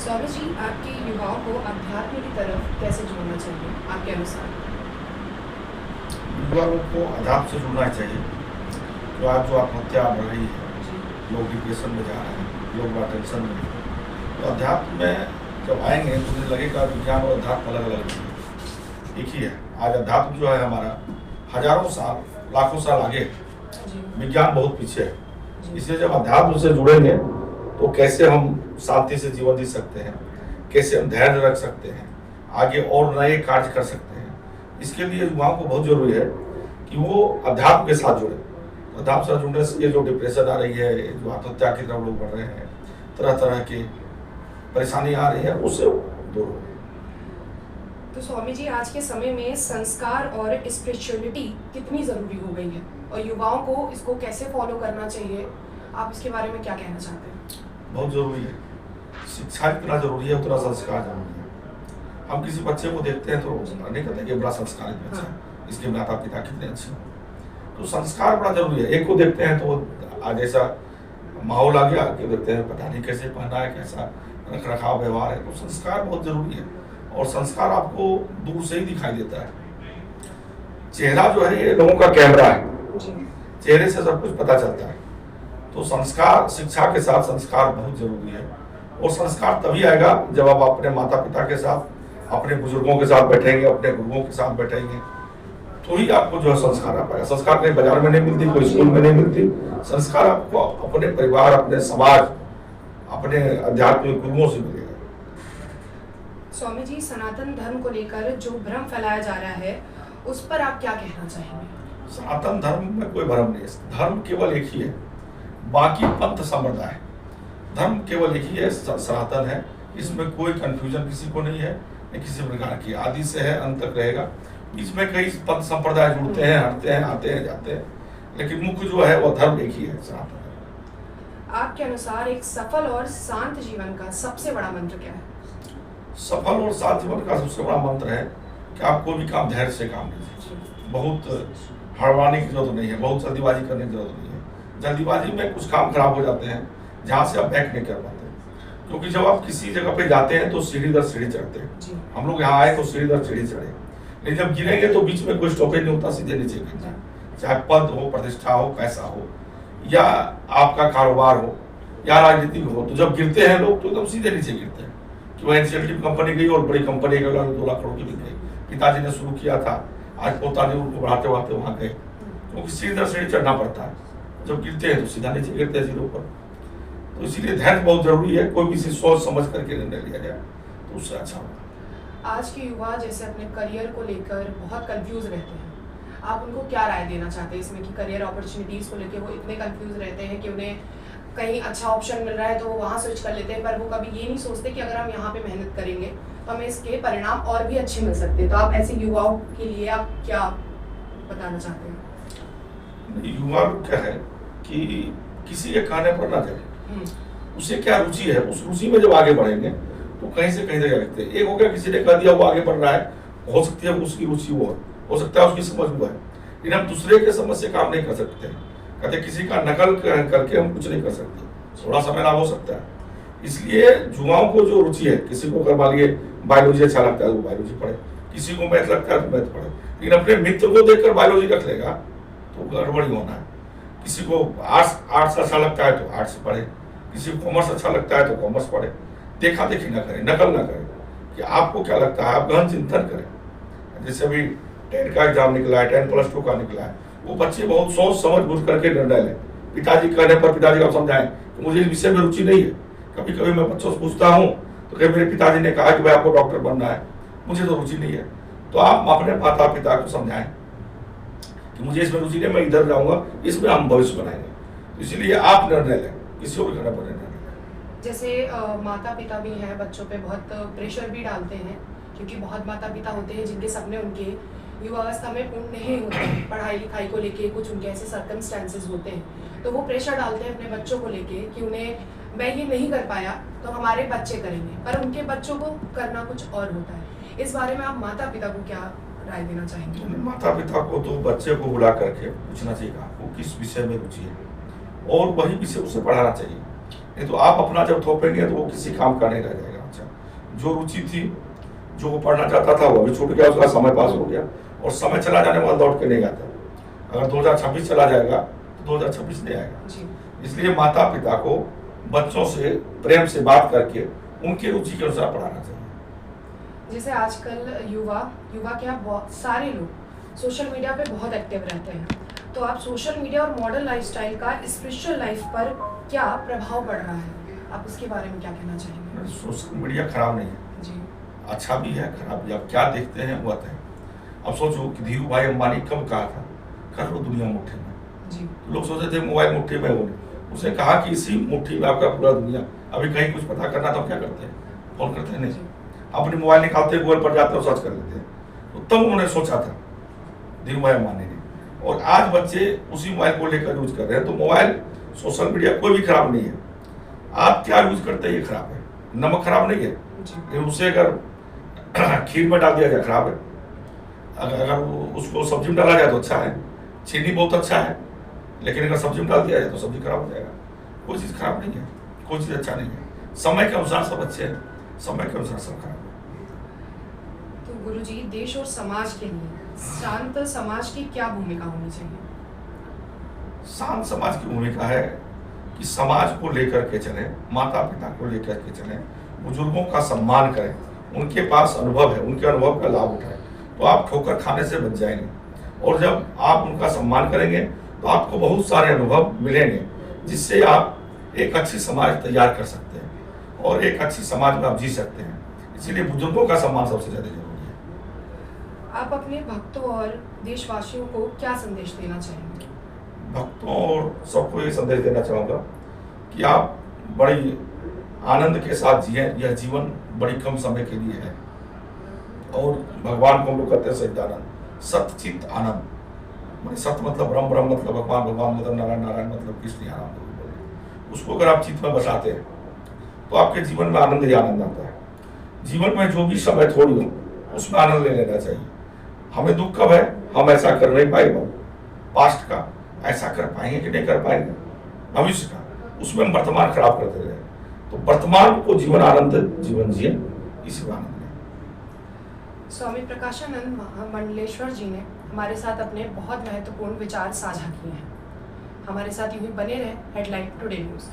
स्वामी जी, आपके युवाओं को अध्यात्म की तरफ कैसे जोड़ना चाहिए आपके अनुसार? युवाओं को अध्यात्म से जुड़ना चाहिए। तो आज जो आत्महत्या बढ़ रही है, जी। लोग डिप्रेशन में जा रहे हैं, लोग बड़ा टेंशन में हैं। तो अध्यात्म में जब आएंगे तो उन्हें लगेगा विज्ञान और अध्यात्म अलग अलग नहीं, एक ही है। आज अध्यात्म जो है हमारा हजारों साल, लाखों साल आगे है, जी। विज्ञान बहुत पीछे है। जी। इसलिए जब अध्यात्म से जुड़ेंगे तो कैसे हम शांति से जीवन जी सकते हैं, कैसे हम धैर्य रख सकते हैं, आगे और नए कार्य कर सकते हैं, इसके लिए युवाओं को बहुत जरूरी है कि वो अध्यात्म के साथ जुड़े। अध्यात्म से जुड़ने से ये जो डिप्रेशन आ रही है, जो आत्महत्या की तरफ लोग बढ़ रहे हैं, तरह तरह की परेशानी आ रही है, उससे दूर हो। तो स्वामी जी, आज के समय में संस्कार और स्पिरिचुअलिटी कितनी ज़रूरी हो गई है और युवाओं को इसको कैसे फॉलो करना चाहिए, आप इसके बारे में क्या कहना चाहते हैं? बहुत जरूरी है। शिक्षा जितना जरूरी है उतना संस्कार जरूरी है। हम किसी बच्चे को देखते हैं तो नहीं कहते कि बड़ा संस्कारित बच्चा है, इसके माता पिता कितने अच्छे हैं। तो संस्कार बड़ा जरूरी है। एक को देखते हैं तो आज ऐसा माहौल आ गया कि देखते हैं पता नहीं कैसे पहना है, कैसा रख रखाव व्यवहार है। तो संस्कार बहुत जरूरी है और संस्कार आपको दूर से ही दिखाई देता है। चेहरा जो है ये लोगों का कैमरा है, चेहरे से सब कुछ पता चलता है। तो संस्कार, शिक्षा के साथ संस्कार बहुत जरूरी है। और संस्कार तभी आएगा जब आप अपने माता पिता के साथ, अपने बुजुर्गों के साथ बैठेंगे, अपने गुरुओं के साथ बैठेंगे, तो ही आपको जो है संस्कार आ पाएगा। संस्कार कहीं बाजार में नहीं मिलती, कोई स्कूल में नहीं मिलती। संस्कार आपको अपने परिवार, अपने समाज, अपने आध्यात्मिक गुरुओं से मिलेगा। स्वामी जी, सनातन धर्म को लेकर जो भ्रम फैलाया जा रहा है उस पर आप क्या कहना चाहेंगे? सनातन धर्म में कोई भ्रम नहीं है। धर्म केवल एक ही है, बाकी पंथ संप्रदाय। धर्म केवल एक ही है, सनातन है। इसमें कोई कंफ्यूजन किसी को नहीं है, किसी प्रकार की। आदि से है, अंत तक रहेगा। इसमें कई पंथ संप्रदाय जुड़ते हैं, हटते हैं, आते हैं, जाते हैं, लेकिन मुख्य जो है वह धर्म एक ही है, सनातन। आपके अनुसार एक सफल और शांत जीवन का सबसे बड़ा मंत्र क्या है? सफल और शांत जीवन का सबसे बड़ा मंत्र है कि आप कोई भी काम धैर्य से काम लीजिए। बहुत हड़बड़ाने की जरूरत नहीं है, बहुत जल्दीबाजी करने की जरूरत नहीं है। जल्दीबाजी में कुछ काम खराब हो जाते हैं जहाँ से आप बैक नहीं कर पाते। क्योंकि जब आप किसी जगह पे जाते हैं तो सीढ़ी दर सीढ़ी चढ़ते हैं। हम लोग यहाँ आए तो सीढ़ी दर सीढ़ी चढ़े, लेकिन जब गिरेंगे तो बीच में कोई स्टॉपेज नहीं होता, सीधे नीचे गिरना है। चाहे पद हो, प्रतिष्ठा हो, पैसा हो, या आपका कारोबार हो, या राजनीतिक हो, तो जब गिरते हैं लोग तो एकदम सीधे नीचे गिरते हैं। कि वह इनिशिएटिव कंपनी गई और बड़ी कंपनी गई, 2 लाख करोड़ की बिक गई। पिताजी ने शुरू किया था, आज पोता ने उनको बढ़ाते बढ़ाते वहाँ गए। क्योंकि सीढ़ी दर सीढ़ी चढ़ना पड़ता है। जब गिरते हैं तो सीधा नीचे गिरते हैं, जीरो पर। तो इसीलिए धैर्य बहुत जरूरी है। कोई भी चीज सोच समझ करके निर्णय लिया जाए तो उससे अच्छा होगा। आज के युवा जैसे अपने करियर को लेकर बहुत कंफ्यूज रहते हैं, आप उनको क्या राय देना चाहते हैं इसमें कि करियर अपॉर्चुनिटीज को लेकर वो इतने कंफ्यूज रहते हैं कि उन्हें कहीं अच्छा ऑप्शन मिल रहा है तो वो वहाँ स्विच कर लेते हैं, पर वो कभी ये नहीं सोचते कि अगर हम यहाँ पे मेहनत करेंगे तो हमें इसके परिणाम और भी अच्छे मिल सकते हैं। तो आप ऐसे युवाओं के लिए आप क्या बताना चाहते हैं? युवा क्या है कि किसी के कहने पर ना चले, उसे क्या रुचि है, उस रुचि में जब आगे बढ़ेंगे तो कहीं से कहीं तक लगते हैं। एक हो गया, किसी ने कह दिया वो आगे बढ़ रहा है, हो सकती है उसकी रुचि वो हो सकता है उसकी समझ हुआ है, लेकिन हम दूसरे के समझ से काम नहीं कर सकते। कहते किसी का नकल करके हम कुछ नहीं कर सकते, थोड़ा समय लाभ हो सकता है। इसलिए युवाओं को जो रुचि है, किसी को अगर मान लिए बायोलॉजी अच्छा लगता है तो बायोलॉजी पढ़े, किसी को मैथ लगता है तो मैथ पढ़े, लेकिन अपने मित्र को देखकर बायोलॉजी रख लेगा तो गड़बड़ी होना है। किसी को आर्ट्स अच्छा लगता है तो आर्ट्स पढ़े, किसी को कॉमर्स अच्छा लगता है तो कॉमर्स पढ़े। देखा देखी ना करें, नकल ना करें कि आपको क्या लगता है, आप गहन चिंतन करें। जैसे अभी 10 का एग्जाम निकला है, 10+2 का निकला है, वो बच्चे बहुत सोच समझ बूझ करके निर्णय लें। पिताजी कहने पर पिताजी को समझाएं कि मुझे इस विषय में रुचि नहीं है। कभी कभी मैं बच्चों से पूछता हूँ तो कभी मेरे पिताजी ने कहा कि भाई आपको डॉक्टर बनना है, मुझे तो रुचि नहीं है। तो आप अपने माता पिता को समझाएं कि मुझे इसमें रुचि नहीं, मैं इधर जाऊंगा, इसमें हम भविष्य बनाएंगे। इसीलिए आप निर्णय लें, किसी को भी करना पड़े निर्णय। जैसे माता पिता भी हैं, बच्चों पे बहुत प्रेशर भी डालते हैं, क्योंकि बहुत माता पिता होते हैं जिनके सपने उनके युवावस्था में पूर्ण नहीं होते हैं। पढ़ाई लिखाई को लेके कुछ उनके ऐसे सर्कमस्टेंसेस होते हैं, तो वो प्रेशर डालते हैं अपने बच्चों को लेके कि उन्हें मैं ये नहीं कर पाया तो हमारे बच्चे करेंगे, पर उनके बच्चों को करना कुछ और होता है। इस बारे में आप माता पिता को क्या राय देना चाहेंगे? माता पिता को तो बच्चे को बुला करके पूछना चाहिए आपको किस विषय में रुचि है और वही विषय उसे पढ़ाना चाहिए। नहीं तो आप अपना जब थोपेंगे तो वो किसी काम का नहीं रह जाएगा। अच्छा। जो रुचि थी, जो वो पढ़ना चाहता था, वो अभी छूट गया, उसका समय पास हो गया और समय चला जाने वाला लौट के नहीं आता। अगर 2026 चला जाएगा तो 2026 नहीं आएगा। जी। इसलिए माता पिता को बच्चों से प्रेम से बात करके उनके रुचि के अनुसार पढ़ाना चाहिए। जैसे आजकल युवा क्या बहुत सारे लोग सोशल मीडिया पे बहुत एक्टिव रहते हैं, तो आप सोशल मीडिया और मॉडर्न लाइफस्टाइल का स्पिरिचुअल लाइफ पर क्या प्रभाव पड़ रहा है, आप उसके बारे में क्या कहना चाहेंगे? सोशल मीडिया खराब नहीं है जी। अच्छा भी है, खराब भी। आप क्या देखते हैं वो है। अब सोचो कि धीरू भाई अंबानी कब कहा था कर लो दुनिया मुट्ठी में। जी। तो लोग सोचते थे मोबाइल मुट्ठी में हो, उसने कहा कि इसी मुट्ठी में आपका पूरा दुनिया। अभी कहीं कुछ पता करना तो क्या करते हैं, फोन करते हैं नहीं, अपने मोबाइल निकालते हैं, गूगल पर जाते हैं और सर्च कर लेते हैं। तो तब उन्होंने सोचा था धीरू भाई अंबानी ने, और आज बच्चे उसी मोबाइल को लेकर यूज कर रहे हैं। तो मोबाइल सोशल मीडिया कोई भी खराब नहीं है, आप क्या यूज करते हैं ये खराब है। नमक खराब नहीं है, लेकिन उसे अगर खीर में डाल दिया जाए खराब है, अगर उसको सब्जी में डाला जाए तो अच्छा है। चीनी बहुत अच्छा है, लेकिन अगर सब्जी में डाल दिया जाए तो सब्जी खराब हो जाएगा। कोई चीज़ खराब नहीं है, कोई चीज़ अच्छा नहीं है। समय के अनुसार सब अच्छे हैं, समय के अनुसार सब खराब है। तो गुरुजी, देश और समाज के लिए शांत समाज की क्या भूमिका होनी चाहिए? शांत समाज की भूमिका है कि समाज को लेकर के चले, माता पिता को लेकर के चले, बुजुर्गों का सम्मान करें, उनके पास अनुभव है, उनके अनुभव का लाभ उठाएं, तो आप ठोकर खाने से बच जाएंगे। और जब आप उनका सम्मान करेंगे तो आपको बहुत सारे अनुभव मिलेंगे, जिससे आप एक अच्छी समाज तैयार कर सकते हैं और एक अच्छी समाज में आप जी सकते हैं। इसीलिए बुजुर्गों का सम्मान सबसे ज़्यादा जरूरी है। आप अपने भक्तों और देशवासियों को क्या संदेश देना चाहेंगे? भक्तों और सबको ये संदेश देना चाहूँगा कि आप बड़ी आनंद के साथ जिए। यह जीवन बड़ी कम समय के लिए है, और भगवान को हम लोग कहते हैं सच्चिदानंद, सतचित आनंद। मैंने सत्य मतलब ब्रह्म, ब्रह्म मतलब भगवान, भगवान मतलब नारायण, नारायण मतलब कृष्ण, आनंद। उसको अगर आप चित्त में बसाते हैं तो आपके जीवन में आनंद ही आनंद आता है। जीवन में जो भी समय थोड़ी हो उसमें आनंद ले लेना चाहिए। हमें दुख कब है, हम ऐसा कर नहीं पाएंगे, पास्ट का ऐसा कर पाएंगे कि नहीं कर पाएंगे, भविष्य का, उसमें हम वर्तमान खराब करते रहे। तो वर्तमान को जीवन आनंद जीवन जिए, इसी में आनंद लें। स्वामी प्रकाशानंद मंडलेश्वर जी ने हमारे साथ अपने बहुत महत्वपूर्ण विचार साझा किए हैं। हमारे साथ यूं ही बने रहें हेडलाइन टुडे न्यूज़।